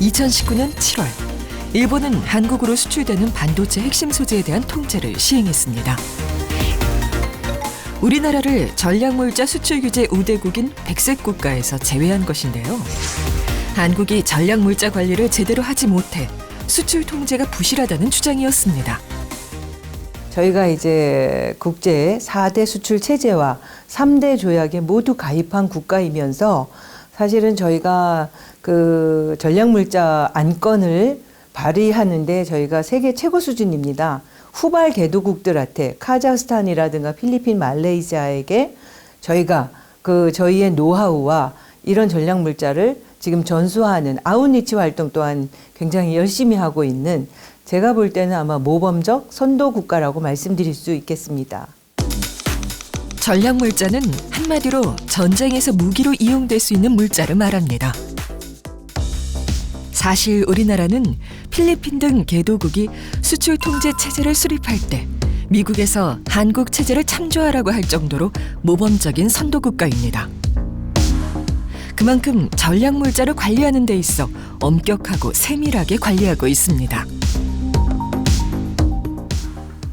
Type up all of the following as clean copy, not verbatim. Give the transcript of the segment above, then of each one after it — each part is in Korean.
2019년 7월, 일본은 한국으로 수출되는 반도체 핵심 소재에 대한 통제를 시행했습니다. 우리나라를 전략물자 수출 규제 우대국인 백색 국가에서 제외한 것인데요. 한국이 전략물자 관리를 제대로 하지 못해 수출 통제가 부실하다는 주장이었습니다. 저희가 이제 국제 4대 수출 체제와 3대 조약에 모두 가입한 국가이면서 사실은 저희가 그 전략물자 안건을 발의하는데 저희가 세계 최고 수준입니다. 후발 개도국들한테 카자흐스탄이라든가 필리핀, 말레이시아에게 저희가 저희의 노하우와 이런 전략물자를 지금 전수하는 아웃리치 활동 또한 굉장히 열심히 하고 있는, 제가 볼 때는 아마 모범적 선도 국가라고 말씀드릴 수 있겠습니다. 전략물자는 한마디로 전쟁에서 무기로 이용될 수 있는 물자를 말합니다. 사실 우리나라는 필리핀 등 개도국이 수출 통제 체제를 수립할 때 미국에서 한국 체제를 참조하라고 할 정도로 모범적인 선도 국가입니다. 그만큼 전략물자를 관리하는 데 있어 엄격하고 세밀하게 관리하고 있습니다.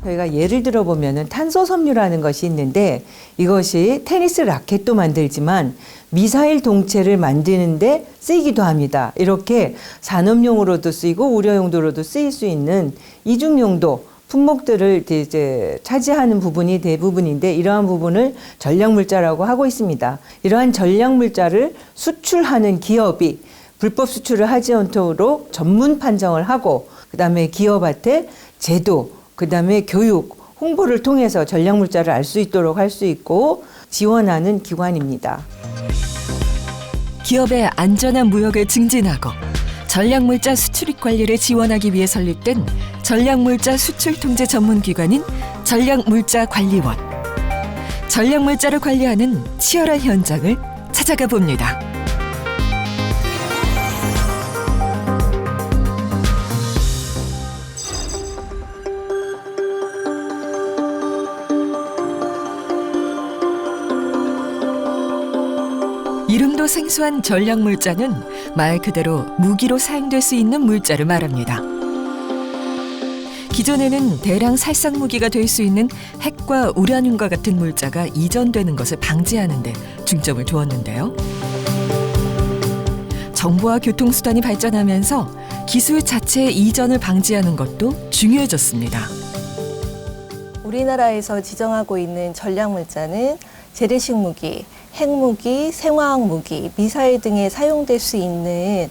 저희가 예를 들어 보면은 탄소 섬유라는 것이 있는데, 이것이 테니스 라켓도 만들지만 미사일 동체를 만드는데 쓰이기도 합니다. 이렇게 산업용으로도 쓰이고 우려용도로도 쓰일 수 있는 이중용도 품목들을 이제 차지하는 부분이 대부분인데, 이러한 부분을 전략물자라고 하고 있습니다. 이러한 전략물자를 수출하는 기업이 불법 수출을 하지 않도록 전문 판정을 하고, 그다음에 기업한테 제도, 그다음에 교육, 홍보를 통해서 전략물자를 알 수 있도록 할 수 있고 지원하는 기관입니다. 기업의 안전한 무역을 증진하고 전략물자 수출입 관리를 지원하기 위해 설립된 전략물자 수출 통제 전문 기관인 전략물자관리원. 전략물자를 관리하는 치열한 현장을 찾아가 봅니다. 이름도 생소한 전략물자는 말 그대로 무기로 사용될 수 있는 물자를 말합니다. 기존에는 대량 살상무기가 될 수 있는 핵과 우라늄과 같은 물자가 이전되는 것을 방지하는 데 중점을 두었는데요. 정보와 교통수단이 발전하면서 기술 자체의 이전을 방지하는 것도 중요해졌습니다. 우리나라에서 지정하고 있는 전략물자는 재래식 무기, 핵무기, 생화학 무기, 미사일 등에 사용될 수 있는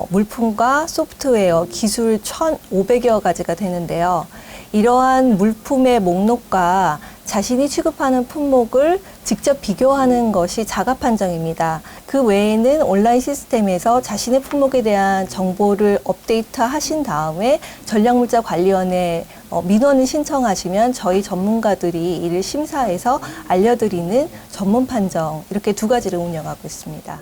물품과 소프트웨어, 기술 1,500여 가지가 되는데요. 이러한 물품의 목록과 자신이 취급하는 품목을 직접 비교하는 것이 자가 판정입니다. 그 외에는 온라인 시스템에서 자신의 품목에 대한 정보를 업데이트 하신 다음에 전략물자관리원에 민원을 신청하시면 저희 전문가들이 이를 심사해서 알려드리는 전문 판정, 이렇게 2가지를 운영하고 있습니다.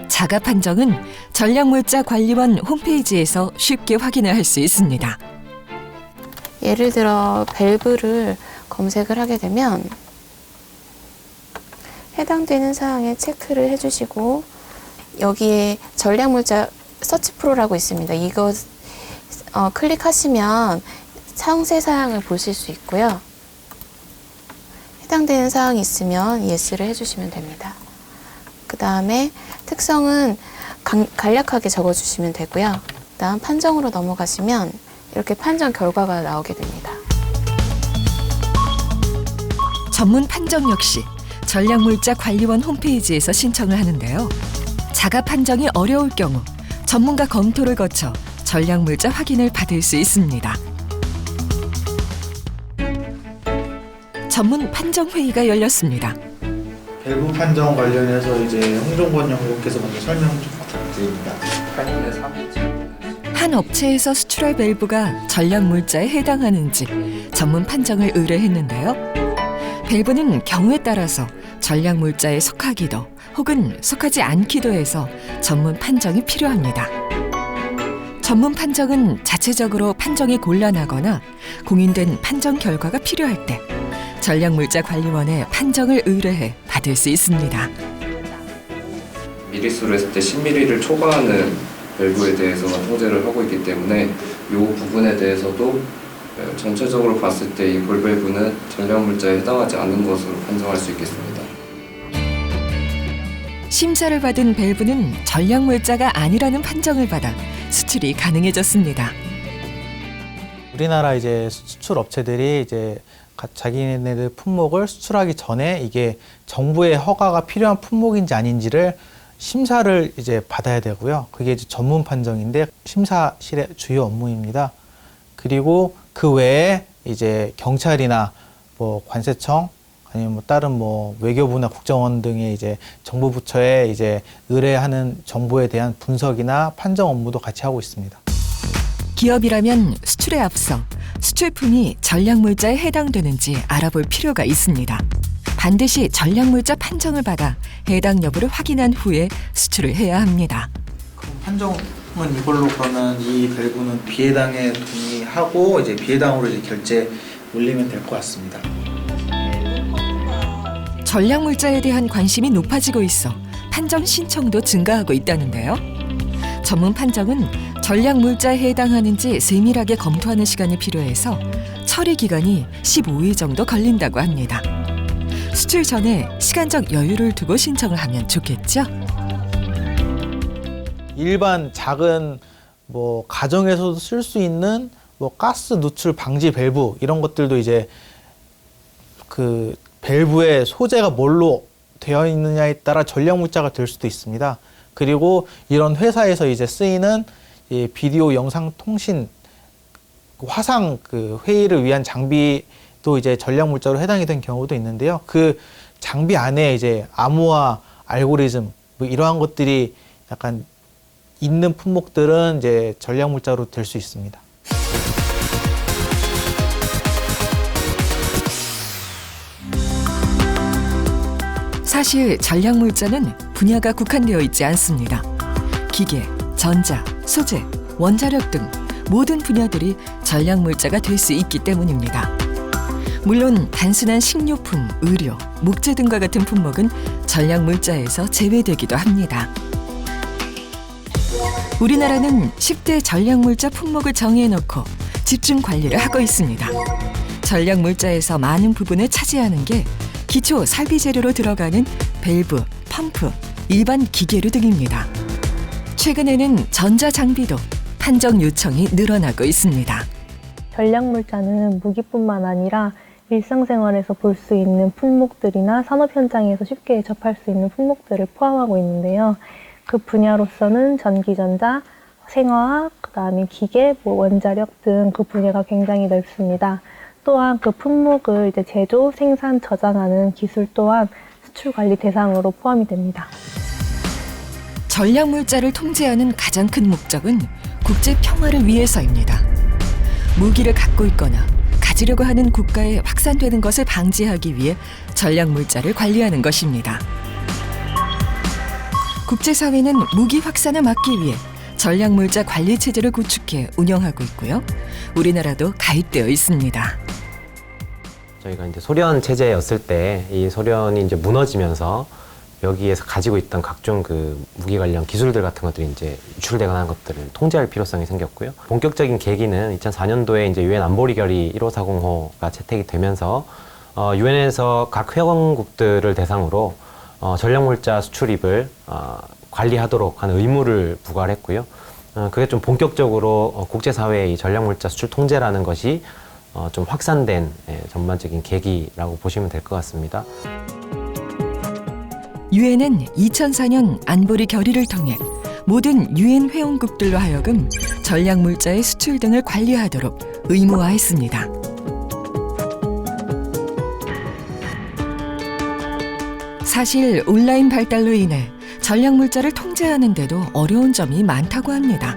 자가 판정은 전략물자관리원 홈페이지에서 쉽게 확인을 할 수 있습니다. 예를 들어 밸브를 검색을 하게 되면 해당되는 사항에 체크를 해주시고, 여기에 전략물자 서치 프로라고 있습니다. 이거 클릭하시면 상세 사항을 보실 수 있고요. 해당되는 사항이 있으면 예스를 해주시면 됩니다. 그 다음에 특성은 간략하게 적어주시면 되고요. 다음 판정으로 넘어가시면 이렇게 판정 결과가 나오게 됩니다. 전문 판정 역시 전략물자관리원 홈페이지에서 신청을 하는데요. 자가 판정이 어려울 경우 전문가 검토를 거쳐 전략물자 확인을 받을 수 있습니다. 전문 판정 회의가 열렸습니다. 밸브 판정 관련해서 이제 홍종권 연구원께서 먼저 설명 좀 부탁드립니다. 한 업체에서 수출할 밸브가 전략물자에 해당하는지 전문 판정을 의뢰했는데요. 밸브는 경우에 따라서 전략물자에 속하기도 혹은 속하지 않기도 해서 전문 판정이 필요합니다. 전문 판정은 자체적으로 판정이 곤란하거나 공인된 판정 결과가 필요할 때 전략물자관리원에 판정을 의뢰해 받을 수 있습니다. 미리수로 했을 때 10mm를 초과하는 밸브에 대해서 통제를 하고 있기 때문에 이 부분에 대해서도 전체적으로 봤을 때 이 볼 밸브는 전력물자에 해당하지 않는 것으로 판정할 수 있겠습니다. 심사를 받은 밸브는 전략물자가 아니라는 판정을 받아 수출이 가능해졌습니다. 우리나라 이제 수출 업체들이 이제 자기네들 품목을 수출하기 전에 이게 정부의 허가가 필요한 품목인지 아닌지를 심사를 이제 받아야 되고요. 그게 이제 전문 판정인데 심사실의 주요 업무입니다. 그리고 그 외에 이제 경찰이나 뭐 관세청 아니면 뭐 다른 뭐 외교부나 국정원 등의 이제 정부 부처에 이제 의뢰하는 정보에 대한 분석이나 판정 업무도 같이 하고 있습니다. 기업이라면 수출에 앞서 수출품이 전략물자에 해당되는지 알아볼 필요가 있습니다. 반드시 전략물자 판정을 받아 해당 여부를 확인한 후에 수출을 해야 합니다. 그럼 판정은 이걸로 그러면 이 밸브는 비해당에 동의하고 이제 비해당으로 이제 결제 올리면 될 것 같습니다. 전략물자에 대한 관심이 높아지고 있어 판정 신청도 증가하고 있다는데요. 전문 판정은 전략물자에 해당하는지 세밀하게 검토하는 시간이 필요해서 처리 기간이 15일 정도 걸린다고 합니다. 수출 전에 시간적 여유를 두고 신청을 하면 좋겠죠? 일반 작은 뭐 가정에서도 쓸 수 있는 뭐 가스 누출 방지 밸브 이런 것들도 이제 그 밸브의 소재가 뭘로 되어 있느냐에 따라 전략물자가 될 수도 있습니다. 그리고 이런 회사에서 이제 쓰이는 이 비디오 영상 통신 화상 그 회의를 위한 장비도 이제 전략물자로 해당이 된 경우도 있는데요. 그 장비 안에 이제 암호화 알고리즘 뭐 이러한 것들이 약간 있는 품목들은 이제 전략물자로 될 수 있습니다. 사실 전략물자는 분야가 국한되어 있지 않습니다. 기계, 전자, 소재, 원자력 등 모든 분야들이 전략물자가 될 수 있기 때문입니다. 물론 단순한 식료품, 의료, 목재 등과 같은 품목은 전략물자에서 제외되기도 합니다. 우리나라는 10대 전략물자 품목을 정해놓고 집중 관리를 하고 있습니다. 전략물자에서 많은 부분을 차지하는 게 기초 설비 재료로 들어가는 밸브, 펌프, 일반 기계류 등입니다. 최근에는 전자장비도 판정 요청이 늘어나고 있습니다. 전략물자는 무기뿐만 아니라 일상생활에서 볼 수 있는 품목들이나 산업 현장에서 쉽게 접할 수 있는 품목들을 포함하고 있는데요. 그 분야로서는 전기전자, 생화학, 그다음에 기계, 원자력 등 그 분야가 굉장히 넓습니다. 또한 그 품목을 이제 제조, 생산, 저장하는 기술 또한 수출 관리 대상으로 포함이 됩니다. 전략물자를 통제하는 가장 큰 목적은 국제 평화를 위해서입니다. 무기를 갖고 있거나 가지려고 하는 국가에 확산되는 것을 방지하기 위해 전략물자를 관리하는 것입니다. 국제사회는 무기 확산을 막기 위해 전략물자 관리 체제를 구축해 운영하고 있고요. 우리나라도 가입되어 있습니다. 저희가 이제 소련 체제였을 때 이 소련이 이제 무너지면서 여기에서 가지고 있던 각종 그 무기 관련 기술들 같은 것들이 이제 유출되거나 하는 것들을 통제할 필요성이 생겼고요. 본격적인 계기는 2004년도에 이제 유엔 안보리 결의 1540호가 채택이 되면서 유엔에서 각 회원국들을 대상으로 전략물자 수출입을 관리하도록 하는 의무를 부과를 했고요. 그게 좀 본격적으로 국제사회의 이 전략물자 수출 통제라는 것이 좀 확산된 전반적인 계기라고 보시면 될 것 같습니다. 유엔은 2004년 안보리 결의를 통해 모든 유엔 회원국들로 하여금 전략물자의 수출 등을 관리하도록 의무화했습니다. 사실 온라인 발달로 인해 전략물자를 통제하는 데도 어려운 점이 많다고 합니다.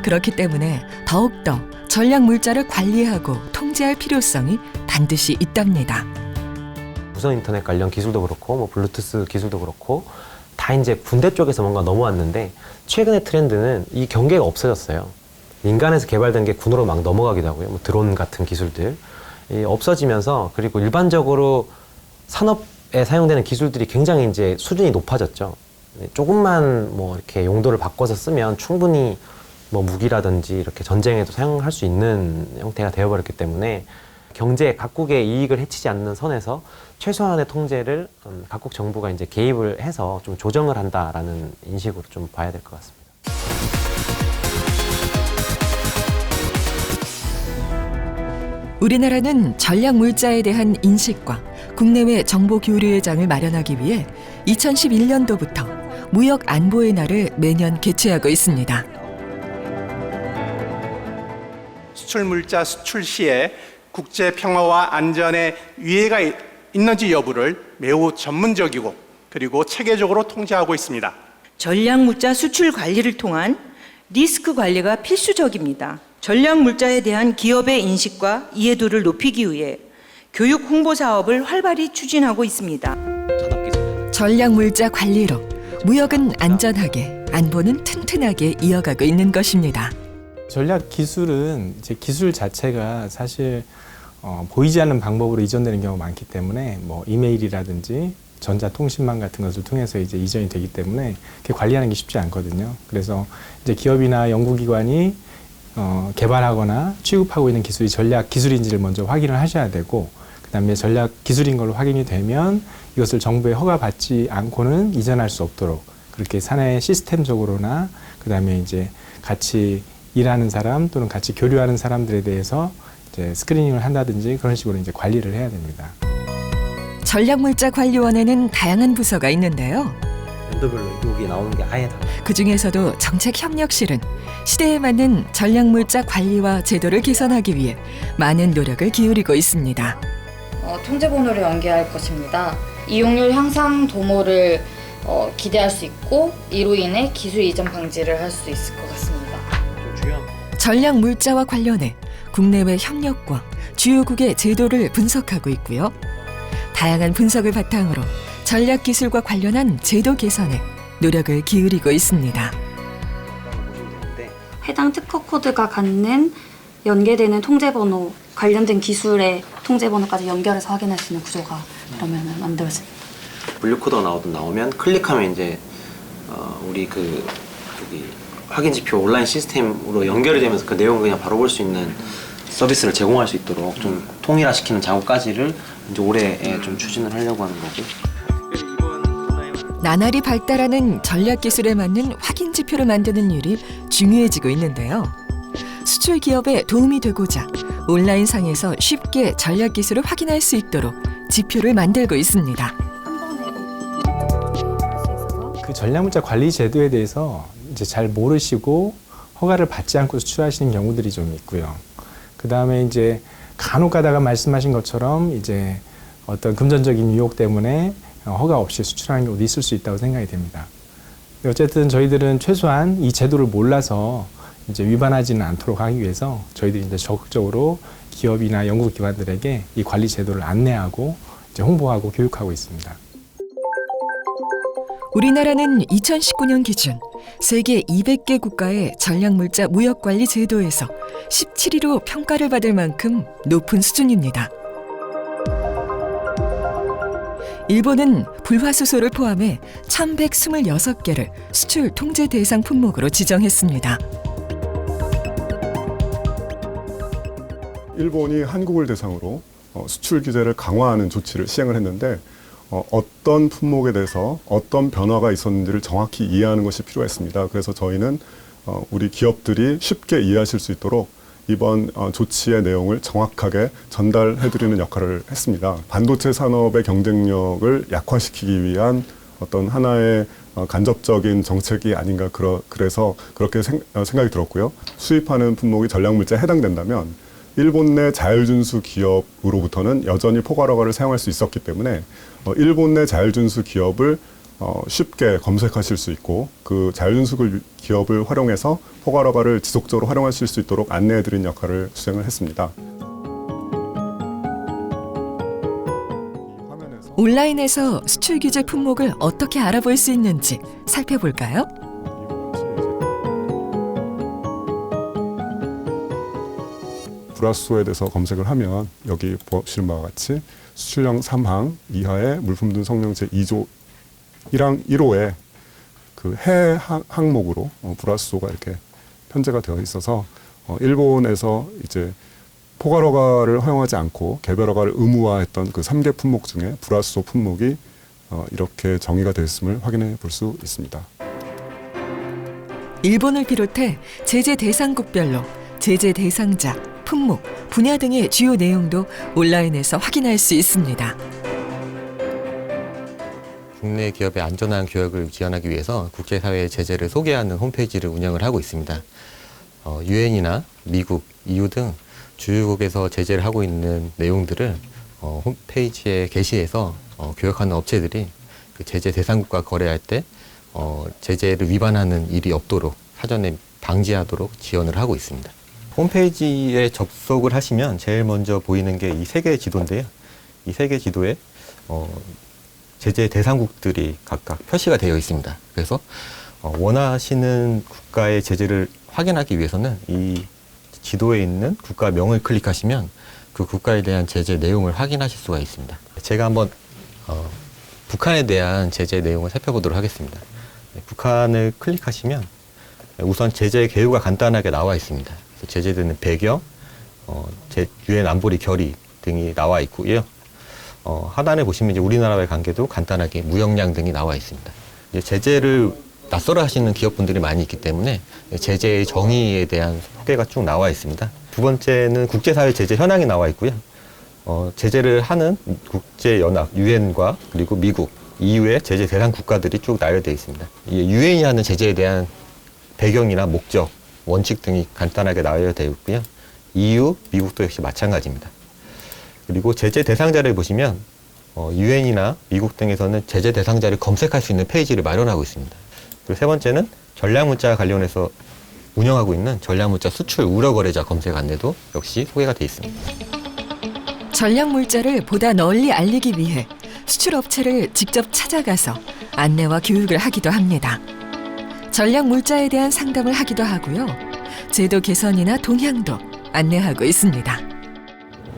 그렇기 때문에 더욱더 전략물자를 관리하고 통제할 필요성이 반드시 있답니다. 무선 인터넷 관련 기술도 그렇고 뭐 블루투스 기술도 그렇고 다 이제 군대 쪽에서 뭔가 넘어왔는데 최근의 트렌드는 이 경계가 없어졌어요. 민간에서 개발된 게 군으로 막 넘어가기도 하고요. 뭐 드론 같은 기술들 없어지면서 그리고 일반적으로 산업에 사용되는 기술들이 굉장히 이제 수준이 높아졌죠. 조금만 뭐 이렇게 용도를 바꿔서 쓰면 충분히 뭐 무기라든지 이렇게 전쟁에도 사용할 수 있는 형태가 되어버렸기 때문에 경제 각국의 이익을 해치지 않는 선에서 최소한의 통제를 각국 정부가 이제 개입을 해서 좀 조정을 한다라는 인식으로 좀 봐야 될 것 같습니다. 우리나라는 전략 물자에 대한 인식과 국내외 정보 교류의 장을 마련하기 위해 2011년도부터 무역 안보의 날을 매년 개최하고 있습니다. 수출 물자 수출 시에 국제 평화와 안전에 위해가 있는지 여부를 매우 전문적이고 그리고 체계적으로 통제하고 있습니다. 전략 물자 수출 관리를 통한 리스크 관리가 필수적입니다. 전략 물자에 대한 기업의 인식과 이해도를 높이기 위해 교육 홍보 사업을 활발히 추진하고 있습니다. 전략 물자 관리로 무역은 안전하게, 안보는 튼튼하게 이어가고 있는 것입니다. 전략 기술은 이제 기술 자체가 사실 보이지 않는 방법으로 이전되는 경우가 많기 때문에 뭐 이메일이라든지 전자통신망 같은 것을 통해서 이제 이전이 되기 때문에 관리하는 게 쉽지 않거든요. 그래서 이제 기업이나 연구기관이 개발하거나 취급하고 있는 기술이 전략 기술인지를 먼저 확인을 하셔야 되고, 그다음에 전략 기술인 걸로 확인이 되면 이것을 정부의 허가받지 않고는 이전할 수 없도록 그렇게 사내 시스템적으로나 그다음에 이제 같이 일하는 사람 또는 같이 교류하는 사람들에 대해서 이제 스크리닝을 한다든지 그런 식으로 이제 관리를 해야 됩니다. 전략물자관리원에는 다양한 부서가 있는데요. 연도별로 여기 나오는 게 아예 달라요. 그 중에서도 정책협력실은 시대에 맞는 전략물자 관리와 제도를 개선하기 위해 많은 노력을 기울이고 있습니다. 통제번호를 연계할 것입니다. 이용률 향상 도모를 기대할 수 있고 이로 인해 기술 이전 방지를 할 수 있을 것 같습니다. 전략물자와 관련해 국내외 협력과 주요국의 제도를 분석하고 있고요. 다양한 분석을 바탕으로 전략기술과 관련한 제도 개선에 노력을 기울이고 있습니다. 해당 특허 코드가 갖는 연계되는 통제번호, 관련된 기술의 통제번호까지 연결해서 확인할 수 있는 구조가 그러면 만들어집니다. 분류 코드가 나오면 클릭하면 이제 우리 여기 확인 지표 온라인 시스템으로 연결이 되면서 그 내용을 그냥 바로 볼 수 있는 서비스를 제공할 수 있도록 좀 통일화시키는 작업까지를 이제 올해 좀 추진을 하려고 하는 거고. 나날이 발달하는 전략 기술에 맞는 확인 지표를 만드는 일이 중요해지고 있는데요. 수출 기업에 도움이 되고자 온라인상에서 쉽게 전략 기술을 확인할 수 있도록 지표를 만들고 있습니다. 그 전략물자 관리 제도에 대해서 이제 잘 모르시고 허가를 받지 않고 수출하시는 경우들이 좀 있고요. 그 다음에 이제 간혹 가다가 말씀하신 것처럼 이제 어떤 금전적인 유혹 때문에 허가 없이 수출하는 경우도 있을 수 있다고 생각이 됩니다. 어쨌든 저희들은 최소한 이 제도를 몰라서 이제 위반하지는 않도록 하기 위해서 저희들이 이제 적극적으로 기업이나 연구기관들에게 이 관리 제도를 안내하고 이제 홍보하고 교육하고 있습니다. 우리나라는 2019년 기준 세계 200개 국가의 전략물자 무역관리 제도에서 17위로 평가를 받을 만큼 높은 수준입니다. 일본은 불화수소를 포함해 1126개를 수출 통제 대상 품목으로 지정했습니다. 일본이 한국을 대상으로 수출 규제를 강화하는 조치를 시행을 했는데 어떤 품목에 대해서 어떤 변화가 있었는지를 정확히 이해하는 것이 필요했습니다. 그래서 저희는 우리 기업들이 쉽게 이해하실 수 있도록 이번 조치의 내용을 정확하게 전달해드리는 역할을 했습니다. 반도체 산업의 경쟁력을 약화시키기 위한 어떤 하나의 간접적인 정책이 아닌가 그래서 그렇게 생각이 들었고요. 수입하는 품목이 전략물자에 해당된다면 일본 내 자율준수 기업으로부터는 여전히 포괄허가를 사용할 수 있었기 때문에 일본 내 자율준수 기업을 쉽게 검색하실 수 있고 그 자율준수 기업을 활용해서 포괄허가를 지속적으로 활용하실 수 있도록 안내해드린 역할을 수행을 했습니다. 온라인에서 수출 규제 품목을 어떻게 알아볼 수 있는지 살펴볼까요? 불화수소에 대해서 검색을 하면 여기 보시는 바와 같이 수출량 3항 이하의 물품 등 성명 제2조 1항 1호에 그 해 항목으로 불화수소가 이렇게 편제가 되어 있어서 일본에서 이제 포괄허가를 허용하지 않고 개별허가를 의무화했던 그 3개 품목 중에 불화수소 품목이 이렇게 정의가 되었음을 확인해 볼 수 있습니다. 일본을 비롯해 제재 대상국별로 제재 대상자, 품목, 분야 등의 주요 내용도 온라인에서 확인할 수 있습니다. 국내 기업의 안전한 교역을 지원하기 위해서 국제사회의 제재를 소개하는 홈페이지를 운영을 하고 있습니다. 유엔이나 미국, EU 등 주요국에서 제재를 하고 있는 내용들을 홈페이지에 게시해서 교역하는 업체들이 그 제재 대상국과 거래할 때 제재를 위반하는 일이 없도록 사전에 방지하도록 지원을 하고 있습니다. 홈페이지에 접속을 하시면 제일 먼저 보이는 게 이 세계 지도인데요. 이 세계 지도에 제재 대상국들이 각각 표시가 되어 있습니다. 그래서 원하시는 국가의 제재를 확인하기 위해서는 이 지도에 있는 국가명을 클릭하시면 그 국가에 대한 제재 내용을 확인하실 수가 있습니다. 제가 한번 북한에 대한 제재 내용을 살펴보도록 하겠습니다. 북한을 클릭하시면 우선 제재 개요가 간단하게 나와 있습니다. 제재되는 배경, 유엔 안보리 결의 등이 나와 있고요. 하단에 보시면 이제 우리나라와의 관계도 간단하게 무역량 등이 나와 있습니다. 이제 제재를 낯설어 하시는 기업분들이 많이 있기 때문에 제재의 정의에 대한 소개가 쭉 나와 있습니다. 두 번째는 국제사회 제재 현황이 나와 있고요. 제재를 하는 국제연합, 유엔과 그리고 미국, EU의 제재 대상 국가들이 쭉 나열되어 있습니다. 유엔이 하는 제재에 대한 배경이나 목적, 원칙 등이 간단하게 나열되어 있고요. EU, 미국도 역시 마찬가지입니다. 그리고 제재 대상자를 보시면 유엔이나 미국 등에서는 제재 대상자를 검색할 수 있는 페이지를 마련하고 있습니다. 그리고 세 번째는 전략물자 관련해서 운영하고 있는 전략물자 수출 우려 거래자 검색 안내도 역시 소개가 되어 있습니다. 전략물자를 보다 널리 알리기 위해 수출업체를 직접 찾아가서 안내와 교육을 하기도 합니다. 전략물자에 대한 상담을 하기도 하고요. 제도 개선이나 동향도 안내하고 있습니다.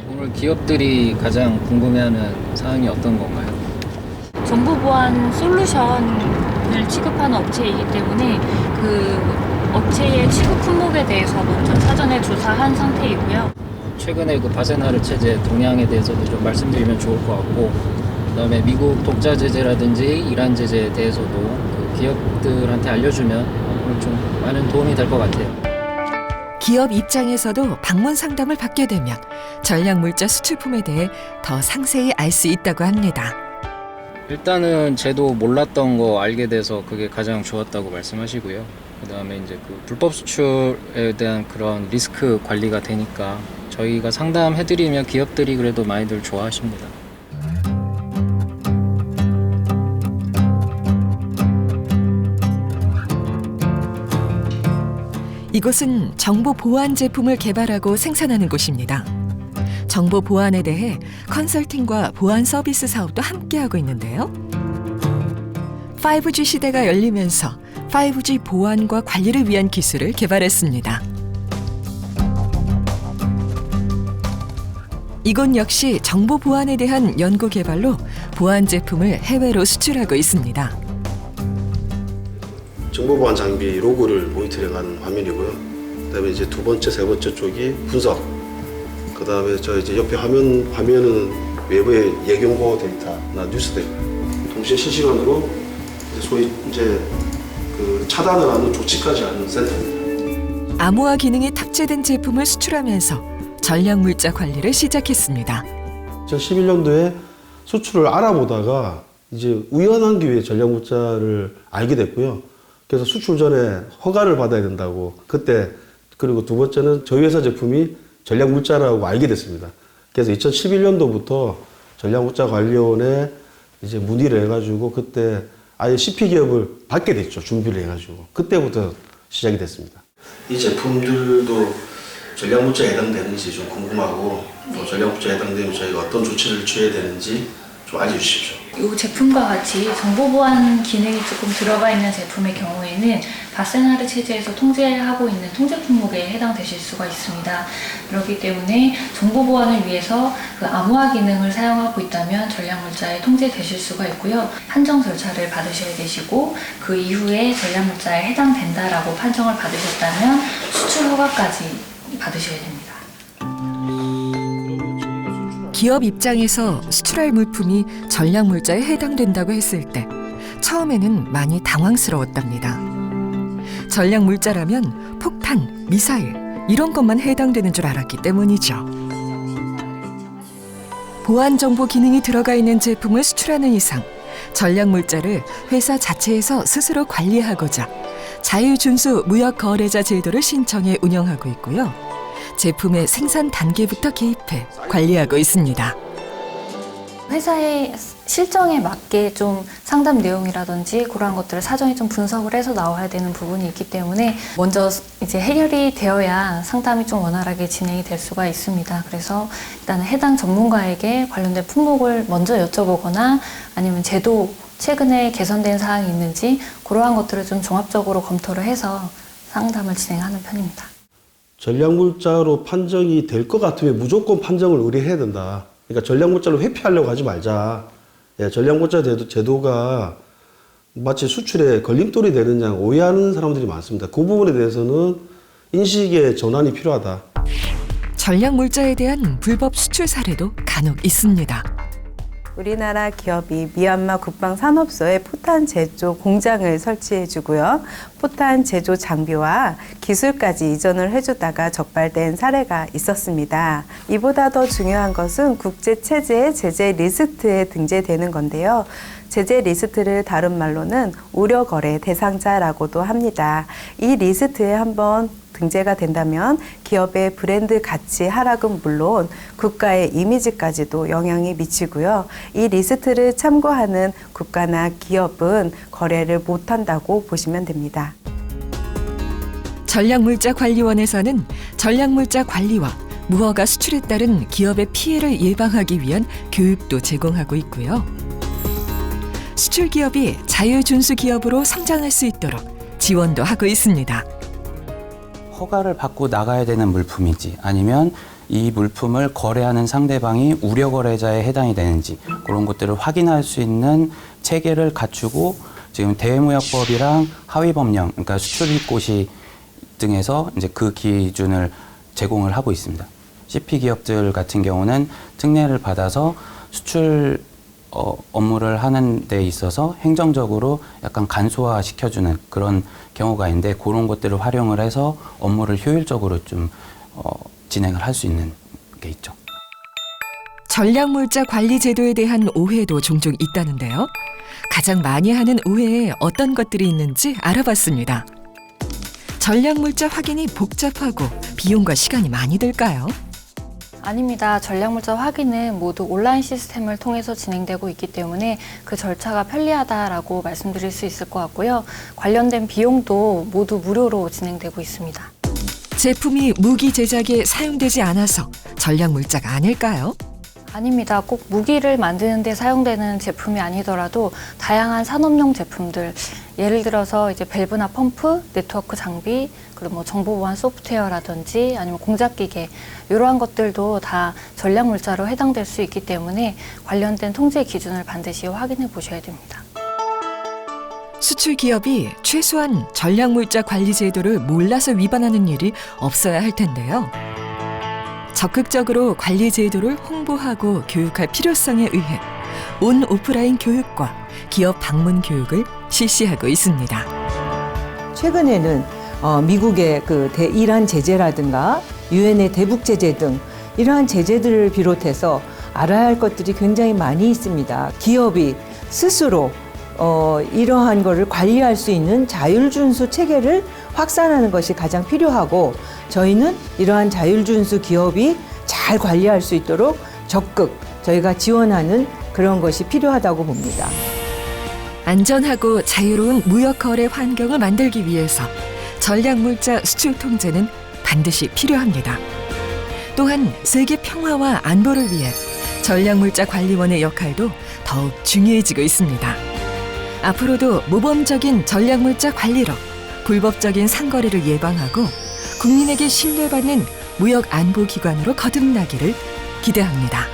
오늘 기업들이 가장 궁금해하는 사항이 어떤 건가요? 정보 보안 솔루션을 취급하는 업체이기 때문에 그 업체의 취급 품목에 대해서 먼저 사전에 조사한 상태이고요. 최근에 그 바세나르 체제 동향에 대해서도 좀 말씀드리면 좋을 것 같고, 그다음에 미국 독자 제재라든지 이란 제재에 대해서도 그 기업들한테 알려주면 오늘 좀 많은 도움이 될 것 같아요. 기업 입장에서도 방문 상담을 받게 되면 전략물자 수출품에 대해 더 상세히 알 수 있다고 합니다. 일단은 제도 몰랐던 거 알게 돼서 그게 가장 좋았다고 말씀하시고요. 그다음에 이제 그 불법 수출에 대한 그런 리스크 관리가 되니까 저희가 상담해드리면 기업들이 그래도 많이들 좋아하십니다. 이곳은 정보 보안 제품을 개발하고 생산하는 곳입니다. 정보 보안에 대해 컨설팅과 보안 서비스 사업도 함께하고 있는데요. 5G 시대가 열리면서 5G 보안과 관리를 위한 기술을 개발했습니다. 이곳 역시 정보 보안에 대한 연구 개발로 보안 제품을 해외로 수출하고 있습니다. 정보보안 장비 로그를 모니터링하는 화면이고요. 그다음에 이제 두 번째, 세 번째 쪽이 분석. 그다음에 저 이제 옆에 화면은 외부의 예경보호 데이터나 뉴스 데이터. 동시에 실시간으로 이제 소위 이제 그 차단을 하는 조치까지 하는 센터입니다. 암호화 기능이 탑재된 제품을 수출하면서 전략물자 관리를 시작했습니다. 2011년도에 수출을 알아보다가 이제 우연한 기회에 전략물자를 알게 됐고요. 그래서 수출 전에 허가를 받아야 된다고 그때, 그리고 두 번째는 저희 회사 제품이 전략물자라고 알게 됐습니다. 그래서 2011년도부터 전략물자관리원에 이제 문의를 해가지고 그때 아예 CP 기업을 받게 됐죠. 준비를 해가지고 그때부터 시작이 됐습니다. 이 제품들도 전략물자에 해당되는지 좀 궁금하고, 또 전략물자에 해당되면 저희가 어떤 조치를 취해야 되는지 좀 알려주십시오. 이 제품과 같이 정보 보안 기능이 조금 들어가 있는 제품의 경우에는 바세나르 체제에서 통제하고 있는 통제 품목에 해당되실 수가 있습니다. 그렇기 때문에 정보 보안을 위해서 그 암호화 기능을 사용하고 있다면 전략물자에 통제되실 수가 있고요. 판정 절차를 받으셔야 되시고 그 이후에 전략물자에 해당된다라고 판정을 받으셨다면 수출 허가까지 받으셔야 됩니다. 기업 입장에서 수출할 물품이 전략물자에 해당된다고 했을 때 처음에는 많이 당황스러웠답니다. 전략물자라면 폭탄, 미사일 이런 것만 해당되는 줄 알았기 때문이죠. 보안정보 기능이 들어가 있는 제품을 수출하는 이상 전략물자를 회사 자체에서 스스로 관리하고자 자유준수 무역거래자 제도를 신청해 운영하고 있고요. 제품의 생산 단계부터 개입해 관리하고 있습니다. 회사의 실정에 맞게 좀 상담 내용이라든지 그러한 것들을 사전에 좀 분석을 해서 나와야 되는 부분이 있기 때문에 먼저 이제 해결이 되어야 상담이 좀 원활하게 진행이 될 수가 있습니다. 그래서 일단은 해당 전문가에게 관련된 품목을 먼저 여쭤보거나 아니면 제도 최근에 개선된 사항이 있는지 그러한 것들을 좀 종합적으로 검토를 해서 상담을 진행하는 편입니다. 전략물자로 판정이 될 것 같으면 무조건 판정을 의뢰해야 된다. 그러니까 전략물자로 회피하려고 하지 말자. 예, 전략물자 제도가 마치 수출에 걸림돌이 되는 양 오해하는 사람들이 많습니다. 그 부분에 대해서는 인식의 전환이 필요하다. 전략물자에 대한 불법 수출 사례도 간혹 있습니다. 우리나라 기업이 미얀마 국방산업소에 포탄 제조 공장을 설치해주고요. 포탄 제조 장비와 기술까지 이전을 해주다가 적발된 사례가 있었습니다. 이보다 더 중요한 것은 국제체제의 제재 리스트에 등재되는 건데요. 제재 리스트를 다른 말로는 우려거래 대상자라고도 합니다. 이 리스트에 한번 등재가 된다면 기업의 브랜드 가치 하락은 물론 국가의 이미지까지도 영향이 미치고요. 이 리스트를 참고하는 국가나 기업은 거래를 못한다고 보시면 됩니다. 전략물자관리원에서는 전략물자 관리와 무허가 수출에 따른 기업의 피해를 예방하기 위한 교육도 제공하고 있고요. 수출 기업이 자유준수 기업으로 성장할 수 있도록 지원도 하고 있습니다. 허가를 받고 나가야 되는 물품인지 아니면 이 물품을 거래하는 상대방이 우려 거래자에 해당이 되는지 그런 것들을 확인할 수 있는 체계를 갖추고 지금 대외무역법이랑 하위법령, 그러니까 수출입고시 등에서 이제 그 기준을 제공을 하고 있습니다. CP 기업들 같은 경우는 특례를 받아서 수출 업무를 하는 데 있어서 행정적으로 약간 간소화 시켜주는 그런 경우가 있는데 그런 것들을 활용을 해서 업무를 효율적으로 좀 진행을 할 수 있는 게 있죠. 전략물자 관리 제도에 대한 오해도 종종 있다는데요. 가장 많이 하는 오해에 어떤 것들이 있는지 알아봤습니다. 전략물자 확인이 복잡하고 비용과 시간이 많이 들까요? 아닙니다. 전략물자 확인은 모두 온라인 시스템을 통해서 진행되고 있기 때문에 그 절차가 편리하다라고 말씀드릴 수 있을 것 같고요. 관련된 비용도 모두 무료로 진행되고 있습니다. 제품이 무기 제작에 사용되지 않아서 전략물자가 아닐까요? 아닙니다. 꼭 무기를 만드는 데 사용되는 제품이 아니더라도 다양한 산업용 제품들, 예를 들어서 이제 밸브나 펌프, 네트워크 장비, 그리고 뭐 정보보안 소프트웨어라든지 아니면 공작기계 이러한 것들도 다 전략물자로 해당될 수 있기 때문에 관련된 통제 기준을 반드시 확인해 보셔야 됩니다. 수출 기업이 최소한 전략물자 관리 제도를 몰라서 위반하는 일이 없어야 할 텐데요. 적극적으로 관리 제도를 홍보하고 교육할 필요성에 의해 온 오프라인 교육과 기업 방문 교육을 실시하고 있습니다. 최근에는 미국의 그 이란 제재라든가 유엔의 대북 제재 등 이러한 제재들을 비롯해서 알아야 할 것들이 굉장히 많이 있습니다. 기업이 스스로 이러한 거를 관리할 수 있는 자율준수 체계를 확산하는 것이 가장 필요하고 저희는 이러한 자율준수 기업이 잘 관리할 수 있도록 적극 저희가 지원하는 그런 것이 필요하다고 봅니다. 안전하고 자유로운 무역거래 환경을 만들기 위해서 전략물자 수출 통제는 반드시 필요합니다. 또한 세계 평화와 안보를 위해 전략물자 관리원의 역할도 더 더욱 중요해지고 있습니다. 앞으로도 모범적인 전략물자 관리로 불법적인 상거래를 예방하고 국민에게 신뢰받는 무역 안보 기관으로 거듭나기를 기대합니다.